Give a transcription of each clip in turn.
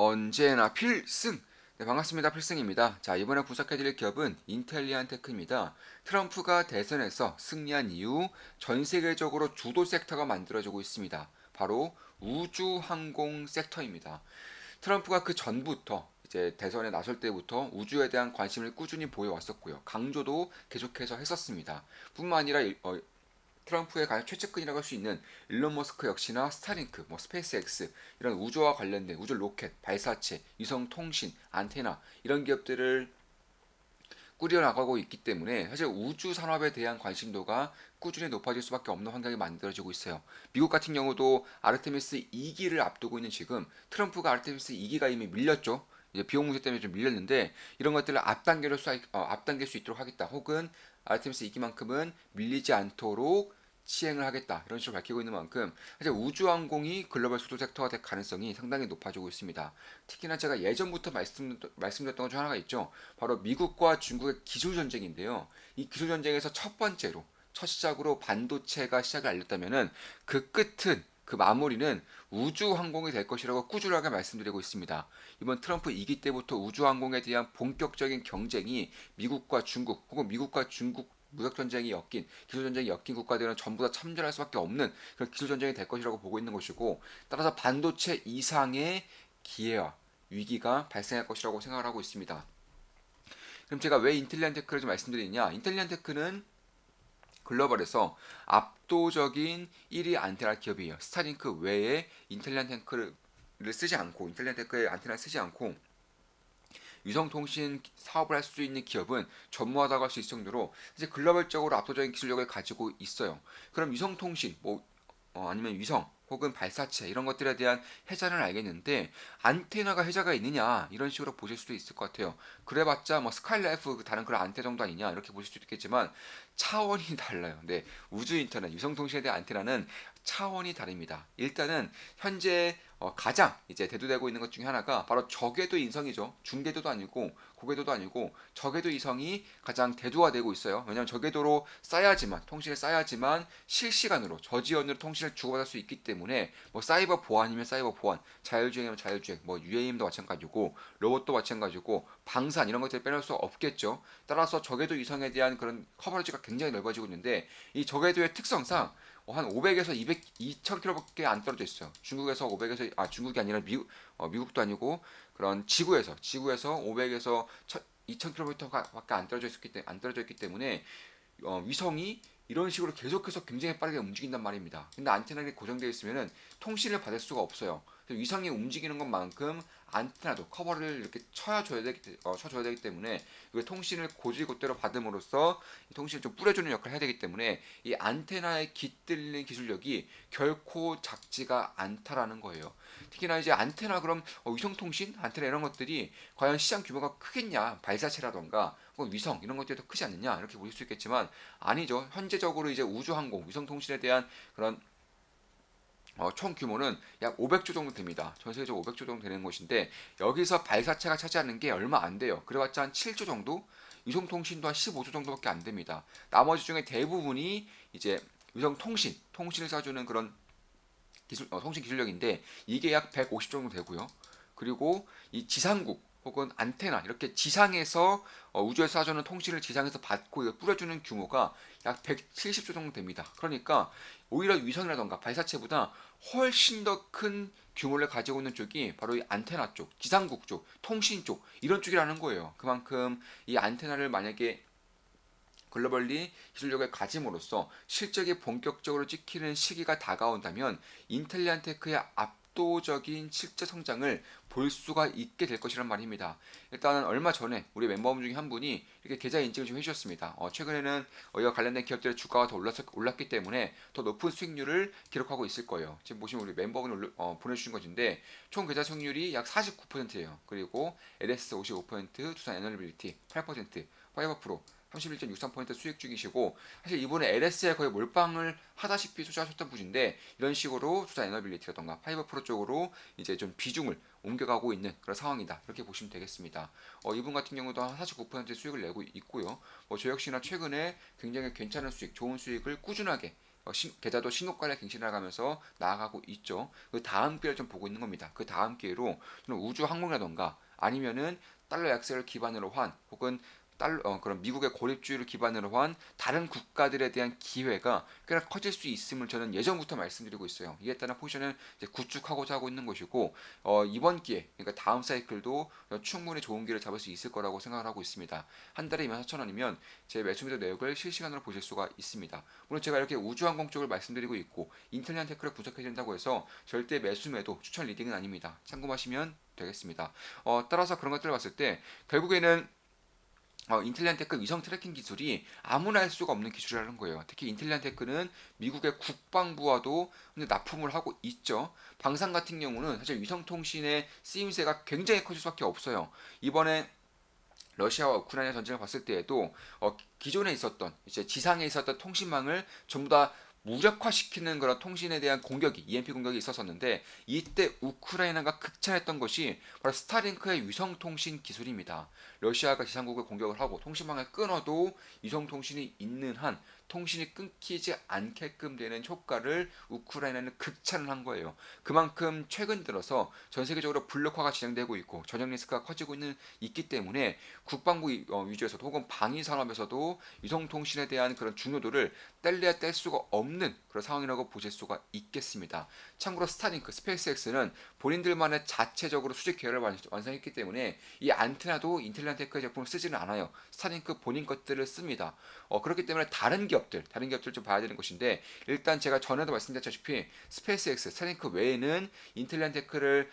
언제나 필승! 네, 반갑습니다. 필승입니다. 자, 이번에 분석해드릴 기업은 인텔리안테크입니다. 트럼프가 대선에서 승리한 이후 전 세계적으로 주도 섹터가 만들어지고 있습니다. 바로 우주항공 섹터입니다. 트럼프가 그 전부터 이제 대선에 나설 때부터 우주에 대한 관심을 꾸준히 보여왔었고요. 강조도 계속해서 했었습니다. 뿐만 아니라 트럼프의 가장 최측근이라고 할 수 있는 일론 머스크 역시나 스타링크, 스페이스X 이런 우주와 관련된 우주 로켓, 발사체, 위성 통신, 안테나 이런 기업들을 꾸려나가고 있기 때문에 사실 우주 산업에 대한 관심도가 꾸준히 높아질 수밖에 없는 환경이 만들어지고 있어요. 미국 같은 경우도 아르테미스 2기를 앞두고 있는 지금 트럼프가 아르테미스 2기가 이미 밀렸죠. 이제 비용 문제 때문에 좀 밀렸는데 이런 것들을 앞당길 수 있도록 하겠다. 혹은 아르테미스 2기만큼은 밀리지 않도록 시행을 하겠다 이런 식으로 밝히고 있는 만큼 사실 우주항공이 글로벌 수도 섹터가 될 가능성이 상당히 높아지고 있습니다. 특히나 제가 예전부터 말씀드렸던 것 중 하나가 있죠. 바로 미국과 중국의 기술 전쟁인데요. 이 기술 전쟁에서 첫 시작으로 반도체가 시작을 알렸다면은 그 끝은 그 마무리는 우주항공이 될 것이라고 꾸준하게 말씀드리고 있습니다. 이번 트럼프 2기 때부터 우주항공에 대한 본격적인 경쟁이 미국과 중국 혹은 미국과 중국 무역 전쟁이 엮인 기술 전쟁이 엮인 국가들은 전부 다 참전할 수밖에 없는 그런 기술 전쟁이 될 것이라고 보고 있는 것이고 따라서 반도체 이상의 기회와 위기가 발생할 것이라고 생각을 하고 있습니다. 그럼 제가 왜 인텔리안테크를 좀 말씀드리냐? 인텔리안테크는 글로벌에서 압도적인 1위 안테나 기업이에요. 스타링크 외에 인텔리안테크를 쓰지 않고 인텔리안테크의 안테나를 쓰지 않고 위성통신 사업을 할 수 있는 기업은 전무하다고 할 수 있을 정도로 이제 글로벌적으로 압도적인 기술력을 가지고 있어요. 그럼 위성통신, 아니면 위성 혹은 발사체 이런 것들에 대한 해자는 알겠는데 안테나가 해자가 있느냐 이런 식으로 보실 수도 있을 것 같아요. 그래봤자 스카이라이프 다른 그런 안테 정도 아니냐 이렇게 보실 수도 있겠지만 차원이 달라요. 네, 우주 인터넷, 위성통신에 대한 안테나는 차원이 다릅니다. 일단은 현재 가장 이제 대두되고 있는 것 중에 하나가 바로 저궤도 인성이죠. 중궤도도 아니고 고궤도도 아니고 저궤도 이성이 가장 대두화되고 있어요. 왜냐하면 저궤도로 통신을 쌓아야지만 실시간으로 저지연으로 통신을 주고받을 수 있기 때문에 사이버 보안이면 사이버 보안, 자율주행이면 자율주행, UAM도 마찬가지고 로봇도 마찬가지고 방산 이런 것들을 빼놓을 수 없겠죠. 따라서 저궤도 이성에 대한 그런 커버리지가 굉장히 넓어지고 있는데 이 저궤도의 특성상 한 500에서 200, 2000km밖에 안 떨어져 있어요. 중국이 아니라 미국도 아니고 그런 지구에서 500에서 2000km밖에 안 떨어져 있기 때문에 위성이 이런 식으로 계속해서 굉장히 빠르게 움직인단 말입니다. 근데 안테나가 고정되어 있으면 통신을 받을 수가 없어요. 위성이 움직이는 것만큼 안테나도 커버를 이렇게 쳐줘야 되기 때문에 통신을 고지곳대로 받음으로써 통신을 좀 뿌려주는 역할을 해야 되기 때문에 이 안테나에 깃들리는 기술력이 결코 작지가 않다라는 거예요. 특히나 이제 안테나 그럼 위성통신, 안테나 이런 것들이 과연 시장 규모가 크겠냐, 발사체라던가 혹은 위성 이런 것들이 더 크지 않느냐 이렇게 보실 수 있겠지만 아니죠. 현재적으로 이제 우주항공, 위성통신에 대한 그런 총 규모는 약 500조 정도 됩니다. 전 세계적으로 500조 정도 되는 것인데 여기서 발사체가 차지하는 게 얼마 안 돼요. 그래봤자 한 7조 정도, 위성통신도 한 15조 정도밖에 안 됩니다. 나머지 중에 대부분이 이제 통신을 쏴주는 그런 통신 기술력인데 이게 약 150 정도 되고요. 그리고 이 지상국 혹은 안테나 이렇게 지상에서 우주에서 쏴주는 통신을 지상에서 받고 뿌려주는 규모가 약 170조 정도 됩니다. 그러니까 오히려 위성이라던가 발사체보다 훨씬 더 큰 규모를 가지고 있는 쪽이 바로 이 안테나 쪽, 지상국 쪽, 통신 쪽 이런 쪽이라는 거예요. 그만큼 이 안테나를 만약에 글로벌리 기술력을 가짐으로써 실적이 본격적으로 찍히는 시기가 다가온다면 인텔리안테크의 압도적인 실제 성장을 볼 수가 있게 될 것이란 말입니다. 일단은 얼마 전에 우리 멤버분 중에 한 분이 이렇게 계좌 인증을 좀 해주셨습니다. 최근에는 이와 관련된 기업들의 주가가 더 올랐기 때문에 더 높은 수익률을 기록하고 있을 거예요. 지금 보시면 우리 멤버분이 보내주신 것인데 총 계좌 수익률이 약 49%예요. 그리고 LS 55%, 두산 에너빌리티 8%, 파이버 프로 31.63% 수익 중이시고 사실 이번에 LS에 거의 몰빵을 하다시피 투자하셨던 분인데 이런 식으로 투자 에너빌리티라던가 파이버 프로 쪽으로 이제 좀 비중을 옮겨가고 있는 그런 상황이다 이렇게 보시면 되겠습니다. 이분 같은 경우도 한 49% 수익을 내고 있고요. 저 역시나 최근에 굉장히 괜찮은 수익, 좋은 수익을 꾸준하게 계좌도 신고가를 갱신해가면서 나아가고 있죠. 그 다음 기회를 좀 보고 있는 겁니다. 그 다음 기회로 저는 우주 항공이라던가 아니면은 달러 약세를 기반으로 한 혹은 그런 미국의 고립주의를 기반으로 한 다른 국가들에 대한 기회가 꽤나 커질 수 있음을 저는 예전부터 말씀드리고 있어요. 이에 따른 포지션을 이제 구축하고자 하고 있는 것이고 이번 기회, 그러니까 다음 사이클도 충분히 좋은 기회를 잡을 수 있을 거라고 생각을 하고 있습니다. 한 달에 24,000원이면 제 매수 매도 내역을 실시간으로 보실 수가 있습니다. 물론 제가 이렇게 우주항공 쪽을 말씀드리고 있고 인텔리안 테크를 분석해야 된다고 해서 절대 매수 매도 추천 리딩은 아닙니다. 참고하시면 되겠습니다. 따라서 그런 것들을 봤을 때 결국에는 인텔리안 테크 위성 트래킹 기술이 아무나 할 수가 없는 기술이라는 거예요. 특히 인텔리안 테크는 미국의 국방부와도 납품을 하고 있죠. 방산 같은 경우는 사실 위성 통신의 쓰임새가 굉장히 커질 수밖에 없어요. 이번에 러시아와 우크라이나 전쟁을 봤을 때에도 기존에 있었던 이제 지상에 있었던 통신망을 전부 다 무력화시키는 그런 통신에 대한 공격이 EMP 공격이 있었었는데 이때 우크라이나가 극찬했던 것이 바로 스타링크의 위성 통신 기술입니다. 러시아가 지상국을 공격을 하고 통신망을 끊어도 위성 통신이 있는 한 통신이 끊기지 않게끔 되는 효과를 우크라이나는 극찬을 한 거예요. 그만큼 최근 들어서 전 세계적으로 블록화가 진행되고 있고 전쟁 리스크가 커지고 있기 때문에 국방부 위주에서도 혹은 방위 산업에서도 위성통신에 대한 그런 중요도를 뗄래야 뗄 수가 없는 그런 상황이라고 보실 수가 있겠습니다. 참고로 스타링크, 스페이스X는 본인들만의 자체적으로 수직 계열을 완성했기 때문에 이 안테나도 인텔리안테크의 제품을 쓰지는 않아요. 스타링크 본인 것들을 씁니다. 그렇기 때문에 다른 기업들 좀 봐야 되는 것인데 일단 제가 전에도 말씀드렸다시피 스페이스X, 스타링크 외에는 인텔리안테크의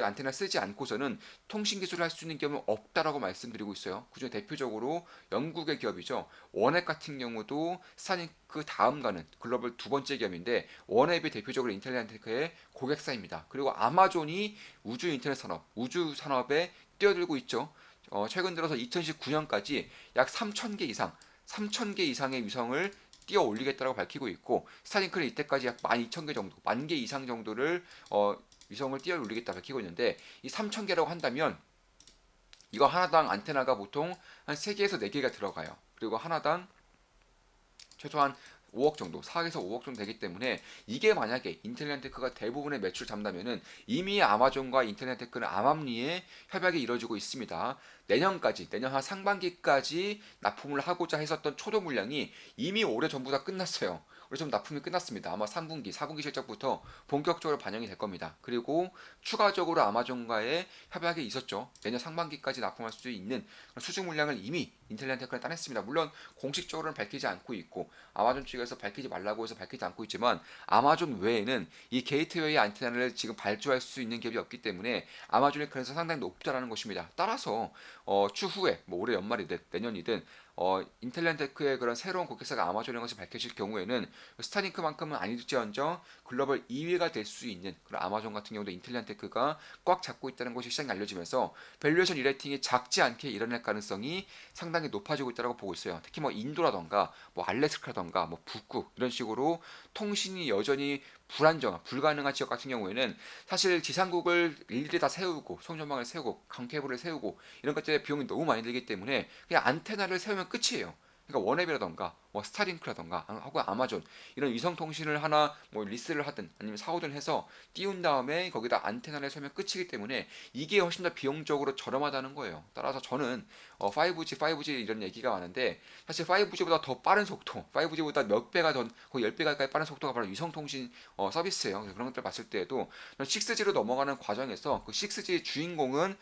안테나 쓰지 않고서는 통신 기술을 할 수 있는 기업은 없다라고 말씀드리고 있어요. 그중에 대표적으로 영국의 기업이죠. 원앱 같은 경우도 스타링크 다음 가는 글로벌 두 번째 기업인데 원앱이 대표적으로 인텔리안테크의 고객사입니다. 그리고 아마존이 우주 인터넷 산업, 우주 산업에 뛰어들고 있죠. 최근 들어서 2019년까지 약 3,000개 이상의 위성을 띄어 올리겠다고 밝히고 있고 스타링크는 이때까지 약 12,000개 정도, 10,000개 이상 정도를 위성을 띄어 올리겠다 밝히고 있는데 이 3,000개라고 한다면 이거 하나당 안테나가 보통 한 3개에서 4개가 들어가요. 그리고 하나당 최소한 5억 정도, 4억에서 5억 정도 되기 때문에 이게 만약에 인텔리안테크가 대부분의 매출 잡다면은 이미 아마존과 인텔리안테크는 암암리에 협약이 이루어지고 있습니다. 내년 한 상반기까지 납품을 하고자 했었던 초도 물량이 이미 올해 전부 다 끝났어요. 올해 좀 납품이 끝났습니다. 아마 3분기, 4분기 실적부터 본격적으로 반영이 될 겁니다. 그리고 추가적으로 아마존과의 협약이 있었죠. 내년 상반기까지 납품할 수 있는 수주 물량을 이미 인텔리안테크는 따냈습니다. 물론 공식적으로는 밝히지 않고 있고 아마존 측에서 밝히지 말라고 해서 밝히지 않고 있지만 아마존 외에는 이 게이트웨이 안테나를 지금 발주할 수 있는 기업이 없기 때문에 아마존의 가능성이 상당히 높다라는 것입니다. 따라서 추후에 뭐 올해 연말이든 내년이든 인텔리안테크의 그런 새로운 고객사가 아마존인 것이 밝혀질 경우에는 스타링크만큼은 아닐지언정 글로벌 2위가 될 수 있는 그런 아마존 같은 경우도 인텔리안테크가 꽉 잡고 있다는 것이 시장에 알려지면서 밸류에이션 리레이팅이 작지 않게 일어날 가능성이 상당히 높아지고 있다고 보고 있어요. 특히 뭐 인도라던가 뭐 알래스카라던가 뭐 북극 이런 식으로 통신이 여전히 불가능한 지역 같은 경우에는 사실 지상국을 일일이 다 세우고 송전망을 세우고 강케이블을 세우고 이런 것들에 비용이 너무 많이 들기 때문에 그냥 안테나를 세우면 끝이에요. 그러니까 원앱이라던가 뭐 스타링크라던가 혹은 아마존 이런 위성 통신을 하나 뭐 리스를 하든 아니면 사오든 해서 띄운 다음에 거기다 안테나를 세우면 끝이기 때문에 이게 훨씬 더 비용적으로 저렴하다는 거예요. 따라서 저는 5G 이런 얘기가 많은데 사실 5G보다 더 빠른 속도, 5G보다 몇 배가 더 거의 10배 가까이 빠른 속도가 바로 위성 통신 서비스예요. 그래서 그런 것들 봤을 때에도 6G로 넘어가는 과정에서 그 6G 주인공은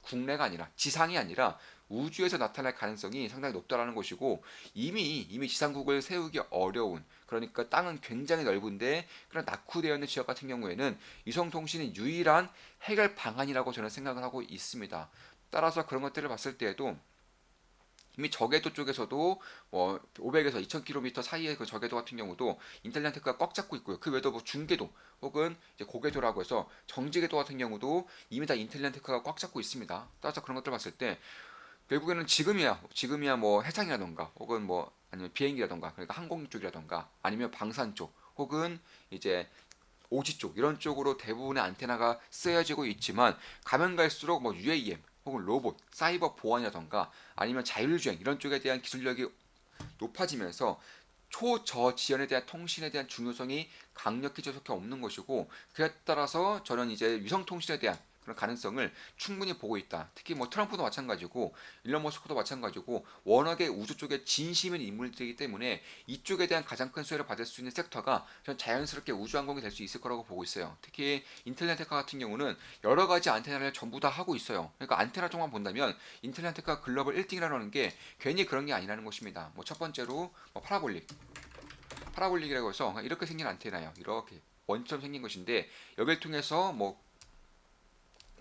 국내가 아니라 지상이 아니라 우주에서 나타날 가능성이 상당히 높다라는 것이고 이미 지상국을 세우기 어려운 그러니까 땅은 굉장히 넓은데 그런 낙후되어 있는 지역 같은 경우에는 위성통신이 유일한 해결 방안이라고 저는 생각을 하고 있습니다. 따라서 그런 것들을 봤을 때에도 이미 저궤도 쪽에서도 500에서 2000km 사이의 그 저궤도 같은 경우도 인텔리안테크가 꽉 잡고 있고요. 그 외에도 뭐 중궤도 혹은 이제 고궤도라고 해서 정지궤도 같은 경우도 이미 다 인텔리안테크가 꽉 잡고 있습니다. 따라서 그런 것들 봤을 때 결국에는 지금이야 뭐 해상이라던가 혹은 뭐 아니면 비행기라던가 그러니까 항공 쪽이라던가 아니면 방산 쪽 혹은 이제 오지 쪽 이런 쪽으로 대부분의 안테나가 쓰여지고 있지만 가면 갈수록 뭐 UAM 혹은 로봇, 사이버 보안이라던가 아니면 자율주행 이런 쪽에 대한 기술력이 높아지면서 초저지연에 대한 통신에 대한 중요성이 강력해질 수밖에 없는 것이고, 그에 따라서 저는 이제 위성 통신에 대한 그런 가능성을 충분히 보고 있다. 특히 뭐 트럼프도 마찬가지고 일론 머스크도 마찬가지고 워낙에 우주 쪽에 진심인 인물들이기 때문에 이쪽에 대한 가장 큰 수혜를 받을 수 있는 섹터가 전 자연스럽게 우주항공이 될 수 있을 거라고 보고 있어요. 특히 인텔리안테카 같은 경우는 여러 가지 안테나를 전부 다 하고 있어요. 그러니까 안테나 쪽만 본다면 인텔리안테카 글로벌 1등이라는 게 괜히 그런 게 아니라는 것입니다. 뭐 첫 번째로 뭐 파라볼릭이라고 해서 이렇게 생긴 안테나예요. 이렇게 원처럼 생긴 것인데 여기를 통해서 뭐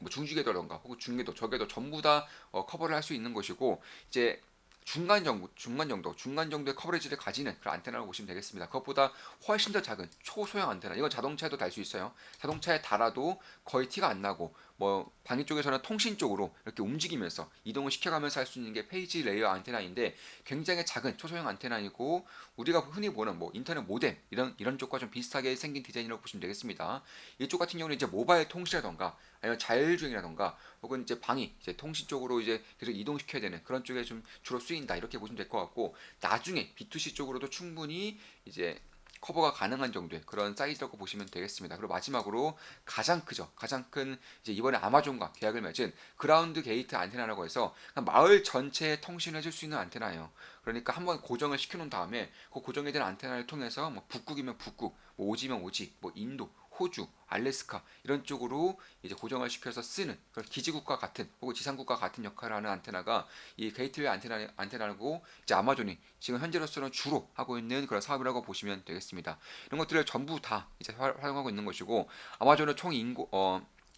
중지궤도라던가 혹은 중궤도, 저궤도 전부 다 커버를 할 수 있는 것이고, 이제 중간 정도의 커버리지를 가지는 그런 안테나라고 보시면 되겠습니다. 그것보다 훨씬 더 작은 초소형 안테나. 이건 자동차에도 달 수 있어요. 자동차에 달아도 거의 티가 안 나고, 뭐 방위 쪽에서는 통신 쪽으로 이렇게 움직이면서 이동을 시켜가면서 할 수 있는 게 페이지 레이어 안테나인데, 굉장히 작은 초소형 안테나이고, 우리가 흔히 보는 뭐 인터넷 모뎀 이런 쪽과 좀 비슷하게 생긴 디자인이라고 보시면 되겠습니다. 이쪽 같은 경우는 이제 모바일 통신이라던가 아니면 자율주행이라던가 혹은 이제 방위, 이제 통신 쪽으로 이제 계속 이동시켜야 되는 그런 쪽에 좀 주로 쓰인다, 이렇게 보시면 될 것 같고, 나중에 B2C 쪽으로도 충분히 이제 커버가 가능한 정도의 그런 사이즈라고 보시면 되겠습니다. 그리고 마지막으로 가장 크죠. 가장 큰 이제 이번에 아마존과 계약을 맺은 그라운드 게이트 안테나라고 해서 마을 전체에 통신을 해줄 수 있는 안테나예요. 그러니까 한번 고정을 시켜놓은 다음에 그 고정이 된 안테나를 통해서 뭐 북극이면 북극, 뭐 오지면 오지, 뭐 인도, 호주, 알래스카 이런 쪽으로 이제 고정을 시켜서 쓰는 그런 기지국과 같은 혹은 지상국과 같은 역할을 하는 안테나가 이 게이트웨이 안테나라고 이제 아마존이 지금 현재로서는 주로 하고 있는 그런 사업이라고 보시면 되겠습니다. 이런 것들을 전부 다 이제 활용하고 있는 것이고, 아마존은 총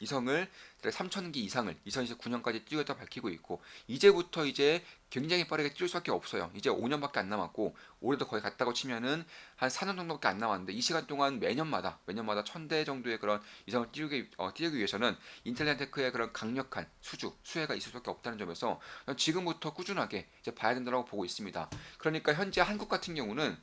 이성을 3,000기 이상을 2029년까지 띄우겠다 밝히고 있고, 이제부터 이제 굉장히 빠르게 띄울 수밖에 없어요. 이제 5년밖에 안 남았고, 올해도 거의 갔다고 치면은 한 4년 정도밖에 안 남았는데, 이 시간 동안 매년마다 1,000대 정도의 그런 이성을 띄우기 위해서는 인텔리안테크의 그런 강력한 수혜가 있을 수밖에 없다는 점에서 지금부터 꾸준하게 이제 봐야 된다고 보고 있습니다. 그러니까 현재 한국 같은 경우는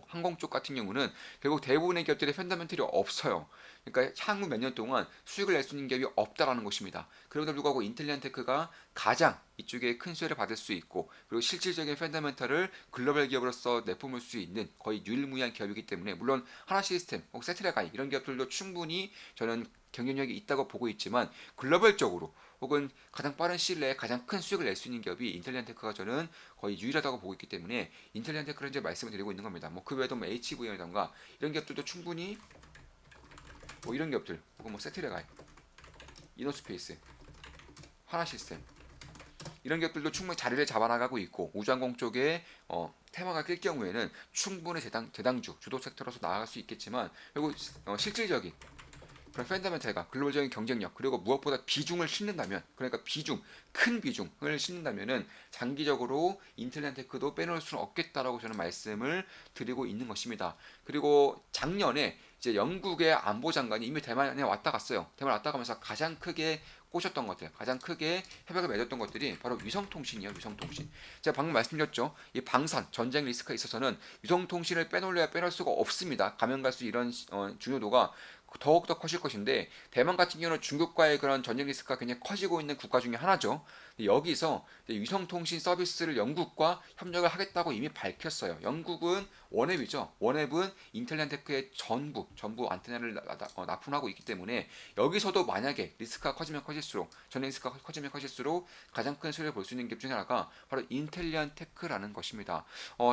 항공 쪽 같은 경우는 결국 대부분의 기업들의 펀더멘털이 없어요. 그러니까 향후 몇 년 동안 수익을 낼 수 있는 기업이 없다라는 것입니다. 그럼에도 불구하고 인텔리안테크가 가장 이쪽에 큰 수혜를 받을 수 있고, 그리고 실질적인 펀더멘털을 글로벌 기업으로서 내뿜을 수 있는 거의 유일무이한 기업이기 때문에, 물론 하나시스템 혹 세트레가이 이런 기업들도 충분히 저는 경쟁력이 있다고 보고 있지만, 글로벌적으로 혹은 가장 빠른 시일 내에 가장 큰 수익을 낼 수 있는 기업이 인텔리안테크가 저는 거의 유일하다고 보고 있기 때문에 인텔리안테크를 이제 말씀을 드리고 있는 겁니다. 뭐 그 외에도 뭐 HVM이라던가 이런 기업들도 충분히, 뭐 이런 기업들 혹은 뭐 세트레가이, 이노스페이스, 하나시스템 이런 기업들도 충분히 자리를 잡아나가고 있고, 우주항공 쪽에 테마가 낄 경우에는 충분히 대당주 주도 섹터로서 나아갈 수 있겠지만, 그리고 실질적인 그런 펀더멘탈과 글로벌적인 경쟁력, 그리고 무엇보다 비중을 싣는다면, 그러니까 큰 비중을 싣는다면은 장기적으로 인텔리안테크도 빼놓을 수는 없겠다라고 저는 말씀을 드리고 있는 것입니다. 그리고 작년에 이제 영국의 안보장관이 이미 대만에 왔다 갔어요. 대만 왔다 가면서 가장 크게 꼬셨던 것들, 가장 크게 협약을 맺었던 것들이 바로 위성통신이에요. 위성통신. 제가 방금 말씀드렸죠. 이 방산, 전쟁 리스크가 있어서는 위성통신을 빼놓으려야 빼놓을 수가 없습니다. 가면 갈수록 이런 중요도가 더욱더 커질 것인데, 대만 같은 경우는 중국과의 그런 전쟁 리스크가 굉장히 커지고 있는 국가 중에 하나죠. 여기서 위성통신 서비스를 영국과 협력을 하겠다고 이미 밝혔어요. 영국은 원앱이죠. 원앱은 인텔리안테크의 전부 안테나를 납품하고 있기 때문에, 여기서도 만약에 리스크가 커지면 커질수록, 전쟁 리스크가 커지면 커질수록 가장 큰 수혜를 볼 수 있는 기업 중에 하나가 바로 인텔리안테크라는 것입니다.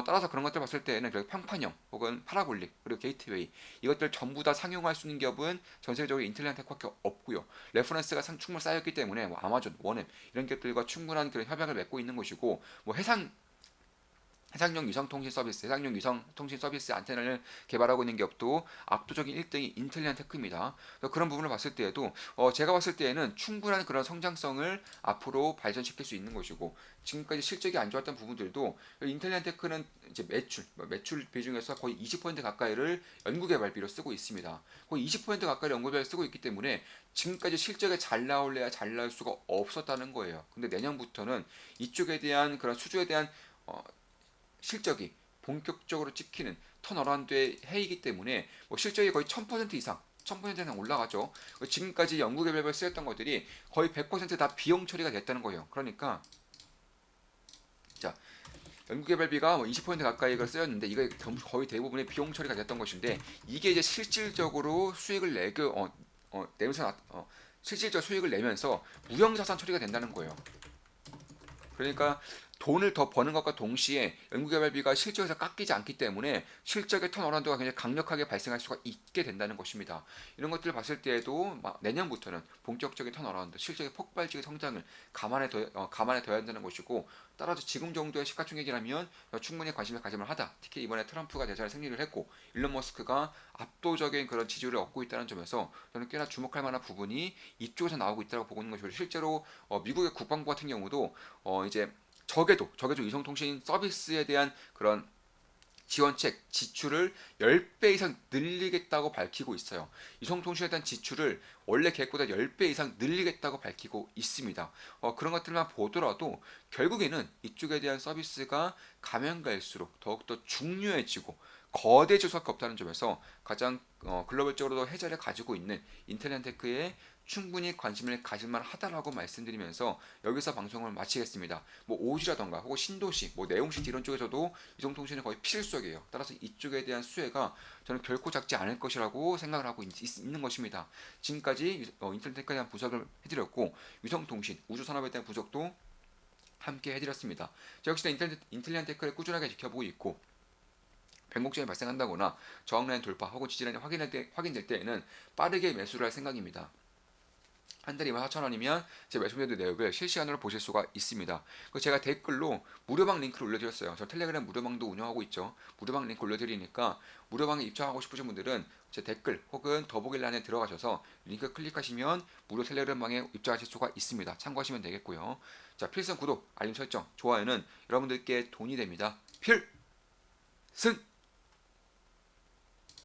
따라서 그런 것들 봤을 때는 결국 평판형 혹은 파라볼릭 그리고 게이트웨이 이것들 전부 다 상용할 수 있는 기업은 전 세계적으로 인텔리안테크밖에 없고요. 레퍼런스가 충분히 쌓였기 때문에 뭐 아마존, 원앱 이런 기업들과 충분한 그런 협약을 맺고 있는 것이고, 뭐 해상용 위성통신 서비스, 해상용 위성통신 서비스 안테나를 개발하고 있는 기업도 압도적인 1등이 인텔리안테크입니다. 그런 부분을 봤을 때에도 제가 봤을 때에는 충분한 그런 성장성을 앞으로 발전시킬 수 있는 것이고, 지금까지 실적이 안 좋았던 부분들도 인텔리안테크는 이제 매출 비중에서 거의 20% 가까이를 연구개발비로 쓰고 있습니다. 거의 20% 가까이 연구개발 쓰고 있기 때문에 지금까지 실적이 잘 나올래야 잘 나올 수가 없었다는 거예요. 근데 내년부터는 이쪽에 대한 그런 수주에 대한 어, 실적이 본격적으로 찍히는 턴어라운드의 해이기 때문에 뭐 실적이 거의 1000% 이상 1000% 이상 올라가죠. 지금까지 연구개발에 쓰였던 것들이 거의 100%다 비용 처리가 됐다는 거예요. 그러니까 자 연구개발비가 뭐 20% 가까이가 쓰였는데 이게 거의 대부분의 비용 처리가 됐던 것인데 이게 이제 실질적으로 수익을 내면서 실질적 수익을 내면서 무형자산 처리가 된다는 거예요. 그러니까 돈을 더 버는 것과 동시에 연구개발비가 실적에서 깎이지 않기 때문에 실적의 턴어라운드가 굉장히 강력하게 발생할 수가 있게 된다는 것입니다. 이런 것들을 봤을 때에도 내년부터는 본격적인 턴어라운드, 실적의 폭발적인 성장을 감안해 둬야 한다는 것이고 따라서 지금 정도의 시가총액이라면 충분히 관심을 가질만 하다. 특히 이번에 트럼프가 대선에 승리를 했고 일론 머스크가 압도적인 그런 지지율을 얻고 있다는 점에서 저는 꽤나 주목할 만한 부분이 이쪽에서 나오고 있다고 보고 있는 것이고 실제로 미국의 국방부 같은 경우도 이제 적에도 이성통신 서비스에 대한 그런 지원책 지출을 10배 이상 늘리겠다고 밝히고 있어요. 이성통신에 대한 지출을 원래 계획보다 10배 이상 늘리겠다고 밝히고 있습니다. 그런 것들만 보더라도 결국에는 이쪽에 대한 서비스가 가면 갈수록 더욱더 중요해지고 거대해질 수밖에 없다는 점에서 가장 글로벌적으로도 해자를 가지고 있는 인텔렌테크에 충분히 관심을 가질만 하다라고 말씀드리면서 여기서 방송을 마치겠습니다. 뭐 오지라던가 혹은 신도시, 뭐 내용시 이런 쪽에서도 이동통신은 거의 필수적이에요. 따라서 이쪽에 대한 수혜가 저는 결코 작지 않을 것이라고 생각을 하고 있는 것입니다. 지금까지 인텔테크에 대한 분석을 해드렸고 위성통신, 우주산업에 대한 분석도 함께 해드렸습니다. 저 역시나 인텔리안테크를 꾸준하게 지켜보고 있고 변곡점이 발생한다거나 저항라인 돌파 혹은 지지라인이 확인될 때에는 빠르게 매수를 할 생각입니다. 한 달에 24,000원이면 제 매수매도 내역을 실시간으로 보실 수가 있습니다. 제가 댓글로 무료방 링크를 올려드렸어요. 저 텔레그램 무료방도 운영하고 있죠. 무료방 링크 올려드리니까 무료방에 입장하고 싶으신 분들은 제 댓글 혹은 더보기란에 들어가셔서 링크 클릭하시면 무료 텔레그램방에 입장하실 수가 있습니다. 참고하시면 되겠고요. 자, 필승 구독, 알림 설정, 좋아요는 여러분들께 돈이 됩니다. 필승!